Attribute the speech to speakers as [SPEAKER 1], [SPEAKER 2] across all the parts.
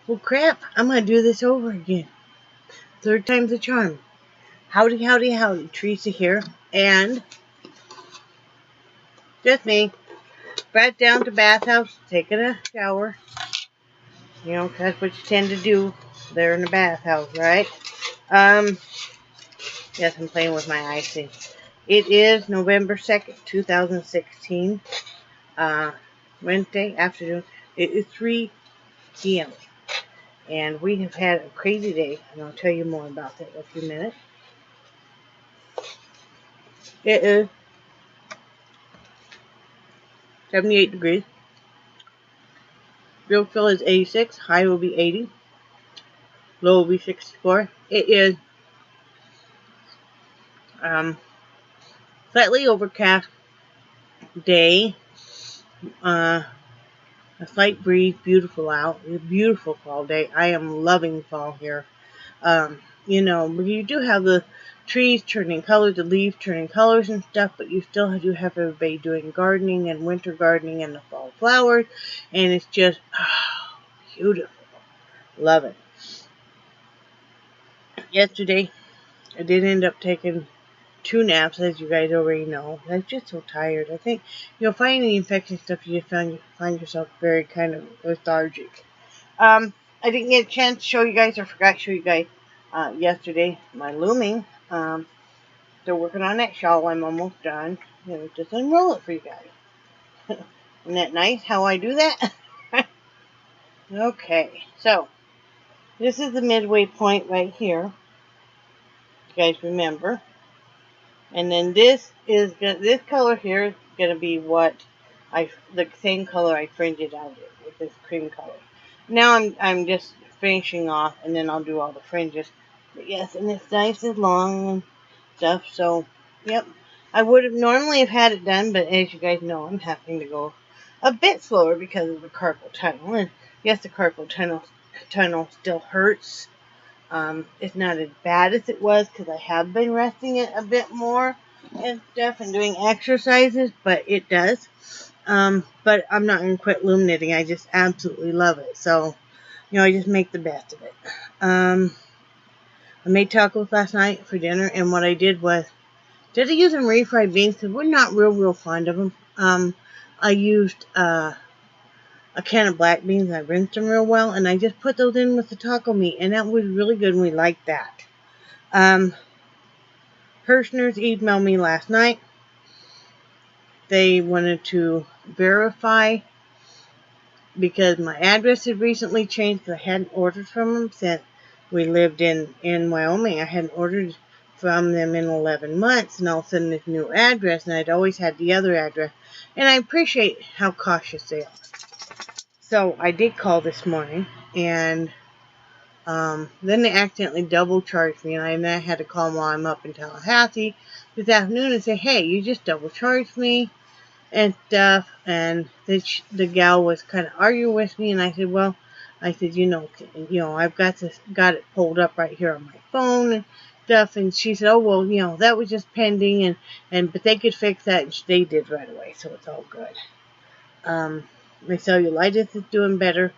[SPEAKER 1] Well, crap, I'm going to do this over again. Third time's a charm. Howdy, howdy, howdy. Teresa here. And just me. Brad's down to bathhouse, taking a shower. You know, that's what you tend to do there in the bathhouse, right? Yes, I'm playing with my icing. It is November 2nd, 2016. Wednesday afternoon. It is 3 p.m. And we have had a crazy day, and I'll tell you more about that in a few minutes. It is 78 degrees. Real feel is 86. High will be 80. Low will be 64. It is slightly overcast day. A slight breeze. Beautiful out. A beautiful fall day. I am loving fall here. You know, you do have the trees turning colors, the leaves turning colors and stuff, but you still do have everybody doing gardening and winter gardening and the fall flowers, and it's just beautiful. Love it. Yesterday, I did end up taking 2 naps, as you guys already know. I was just so tired. I think, you know, fighting the infection stuff, you just find yourself very kind of lethargic. I didn't get a chance to show you guys, or forgot to show you guys, yesterday, my looming. Still working on that shawl. I'm almost done. Just unroll it for you guys. Isn't that nice how I do that? Okay, so this is the midway point right here. You guys remember. And then this color here is gonna be the same color I fringe it out with this cream color. Now I'm just finishing off, and then I'll do all the fringes. But yes, and it's nice and long and stuff. So, yep, I would have normally had it done, but as you guys know, I'm having to go a bit slower because of the carpal tunnel. And yes, the carpal tunnel still hurts. It's not as bad as it was because I have been resting it a bit more and stuff and doing exercises, but it does. But I'm not going to quit loom knitting. I just absolutely love it. So, you know, I just make the best of it. I made tacos last night for dinner, and what I did was, instead of using refried beans, because we're not real fond of them, I used a can of black beans, and I rinsed them real well, and I just put those in with the taco meat, and that was really good, and we liked that. Hirschner's emailed me last night. They wanted to verify, because my address had recently changed, because I hadn't ordered from them since we lived in Wyoming. I hadn't ordered from them in 11 months, and all of a sudden this new address, and I'd always had the other address, and I appreciate how cautious they are. So I did call this morning, and then they accidentally double charged me, and I had to call them while I'm up in Tallahassee this afternoon and say, hey, you just double charged me and stuff. And the gal was kind of arguing with me, and I said, well, you know, I've got it pulled up right here on my phone and stuff. And she said, oh, well, you know, that was just pending, but they could fix that, and they did right away, so it's all good. My cellulitis is doing better.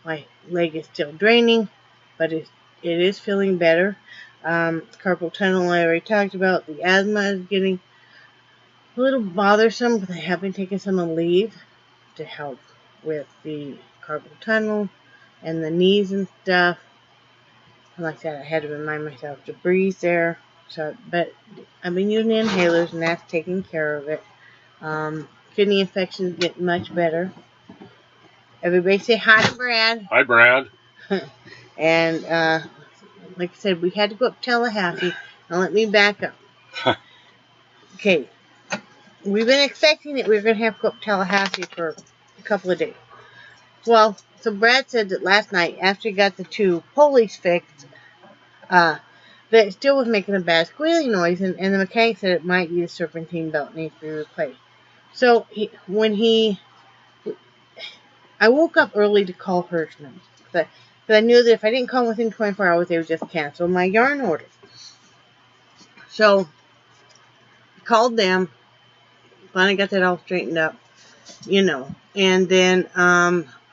[SPEAKER 1] My leg is still draining, but it is feeling better. Carpal tunnel I already talked about. The asthma is getting a little bothersome because I have been taking some leave to help with the carpal tunnel and the knees and stuff. Like I said, I had to remind myself to breathe there. But I've been using inhalers, and that's taking care of it. Kidney infections get much better. Everybody say hi to Brad.
[SPEAKER 2] Hi, Brad.
[SPEAKER 1] And like I said, we had to go up Tallahassee. Now let me back up. Okay. We've been expecting that we were going to have to go up Tallahassee for a couple of days. Well, so Brad said that last night, after he got the 2 pulleys fixed, that it still was making a bad squealing noise, and the mechanic said it might be the serpentine belt needs to be replaced. So I woke up early to call Hirschman, because I knew that if I didn't call within 24 hours, they would just cancel my yarn order. So I called them, finally got that all straightened up, you know. And then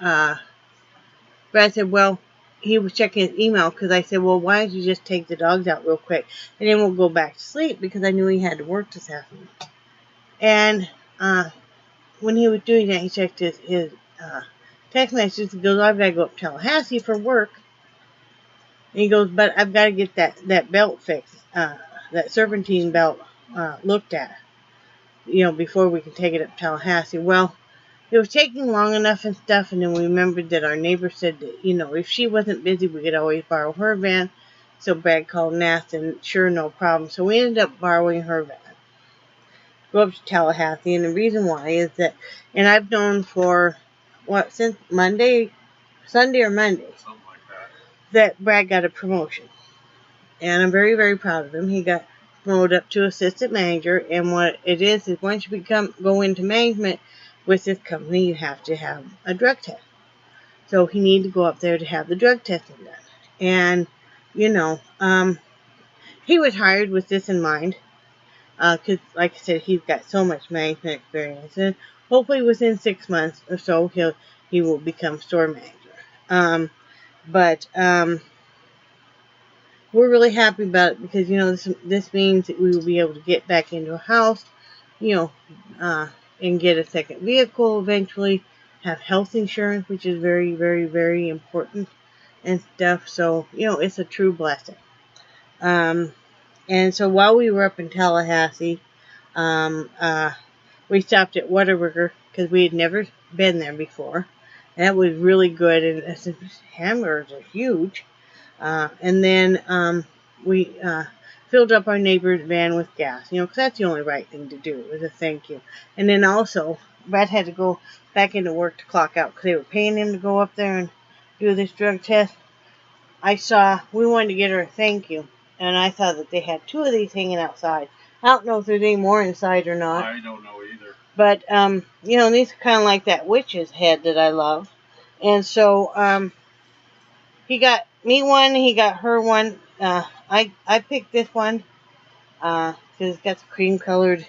[SPEAKER 1] Brad said, well, he was checking his email because I said, well, why don't you just take the dogs out real quick and then we'll go back to sleep, because I knew he had to work this afternoon. And when he was doing that, he checked his text messages. He goes, I've got to go up to Tallahassee for work. And he goes, but I've got to get that belt fixed, that serpentine belt looked at, before we can take it up to Tallahassee. Well, it was taking long enough and stuff, and then we remembered that our neighbor said that, if she wasn't busy, we could always borrow her van. So Brad called and asked, and sure, no problem. So we ended up borrowing her van. Go up to Tallahassee, and the reason why is that, and I've known for, since Sunday or Monday,
[SPEAKER 2] something like
[SPEAKER 1] that Brad got a promotion. And I'm very, very proud of him. He got promoted up to assistant manager, and what it is once you go into management with this company, you have to have a drug test. So he needed to go up there to have the drug testing done. And, he was hired with this in mind. Because, like I said, he's got so much management experience, and hopefully within 6 months or so, he will become store manager. But we're really happy about it because, this means that we will be able to get back into a house, and get a second vehicle eventually, have health insurance, which is very, very, very important and stuff. So, it's a true blessing. And so while we were up in Tallahassee, we stopped at Whataburger because we had never been there before. And that was really good, and the hamburgers are huge. And then we filled up our neighbor's van with gas, because that's the only right thing to do, was a thank you. And then also, Brad had to go back into work to clock out because they were paying him to go up there and do this drug test. We wanted to get her a thank you, and I saw that they had 2 of these hanging outside. I don't know if there's any more inside or not.
[SPEAKER 2] I don't know either.
[SPEAKER 1] But, these are kind of like that witch's head that I love. And so, he got me one, he got her one. I picked this one, because it's got the cream colored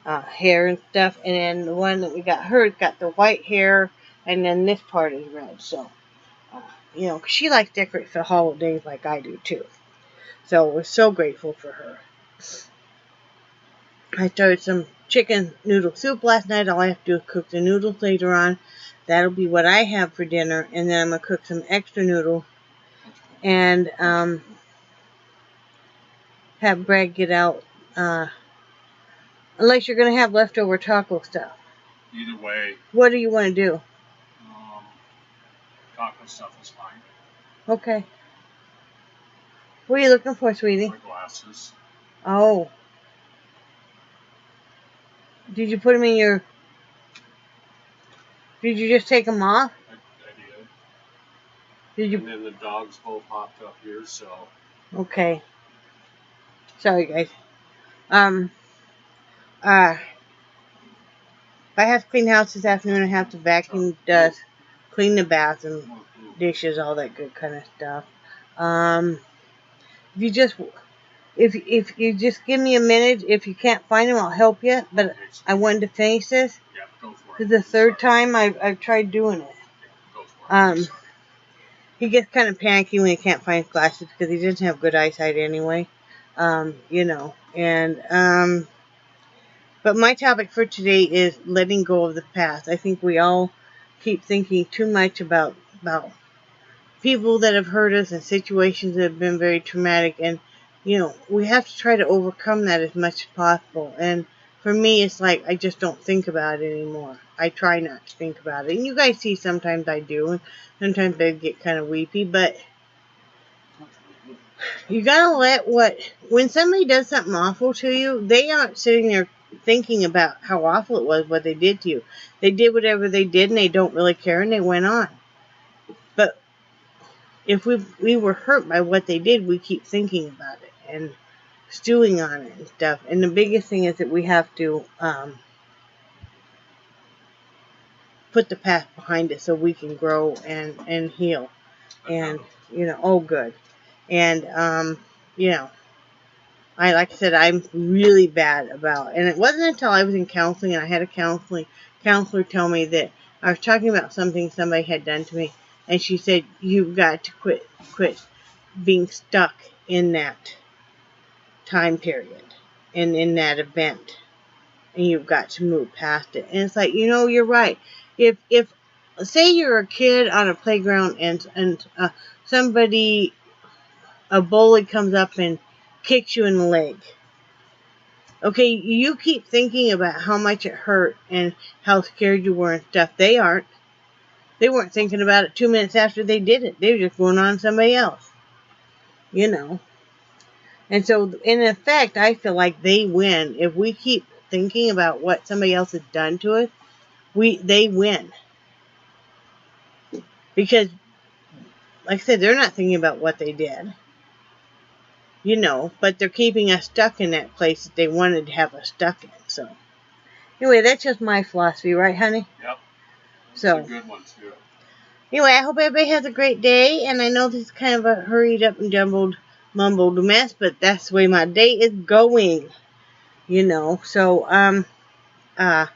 [SPEAKER 1] hair and stuff. And then the one that we got her, it's got the white hair, and then this part is red. So, 'cause she likes to decorate for the holidays like I do too. So we're so grateful for her. I started some chicken noodle soup last night. All I have to do is cook the noodles later on. That'll be what I have for dinner. And then I'm going to cook some extra noodles. And have Brad get out. Unless you're going to have leftover taco stuff.
[SPEAKER 2] Either way.
[SPEAKER 1] What do you want to do?
[SPEAKER 2] Taco stuff is fine.
[SPEAKER 1] Okay. What are you looking for, sweetie?
[SPEAKER 2] My glasses.
[SPEAKER 1] Oh. Did you put them in your... Did you just take them off?
[SPEAKER 2] I did.
[SPEAKER 1] Did you...
[SPEAKER 2] And then the dogs both hopped up here, so...
[SPEAKER 1] Okay. Sorry, guys. If I have to clean the house this afternoon, I have to vacuum, dust, clean the bathroom, dishes, all that good kind of stuff. If you just give me a minute, if you can't find them, I'll help you. But I wanted to finish this.
[SPEAKER 2] Yeah, go for it.
[SPEAKER 1] This is the third time I've tried doing it.
[SPEAKER 2] Go for it.
[SPEAKER 1] He gets kind of panicky when he can't find his glasses because he doesn't have good eyesight anyway. But my topic for today is letting go of the past. I think we all keep thinking too much about people that have hurt us and situations that have been very traumatic, and we have to try to overcome that as much as possible. And for me, it's like I just don't think about it anymore. I try not to think about it. And you guys see sometimes I do, and sometimes I get kind of weepy, but you gotta when somebody does something awful to you, they aren't sitting there thinking about how awful it was, what they did to you. They did whatever they did, and they don't really care, and they went on. But if we were hurt by what they did, we keep thinking about it and stewing on it and stuff. And the biggest thing is that we have to put the past behind us so we can grow and heal. And oh good. And like I said, I'm really bad about, and it wasn't until I was in counseling and I had a counselor tell me that I was talking about something somebody had done to me, And she said, you've got to quit being stuck in that time period and in that event. And you've got to move past it. And it's like, you're right. If say you're a kid on a playground and somebody, a bully comes up and kicks you in the leg. Okay, you keep thinking about how much it hurt and how scared you were and stuff. They aren't. They weren't thinking about it 2 minutes after they did it. They were just going on somebody else. And so, in effect, I feel like they win. If we keep thinking about what somebody else has done to us, they win. Because, like I said, they're not thinking about what they did. But they're keeping us stuck in that place that they wanted to have us stuck in. So, anyway, that's just my philosophy, right, honey?
[SPEAKER 2] Yep.
[SPEAKER 1] So,
[SPEAKER 2] That's a good one, too.
[SPEAKER 1] Anyway, I hope everybody has a great day. And I know this is kind of a hurried up and mumbled mess, but that's the way my day is going. So, I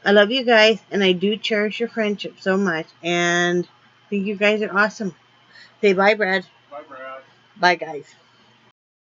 [SPEAKER 1] love you guys, and I do cherish your friendship so much, and I think you guys are awesome. Say bye, Brad.
[SPEAKER 2] Bye, Brad.
[SPEAKER 1] Bye, guys.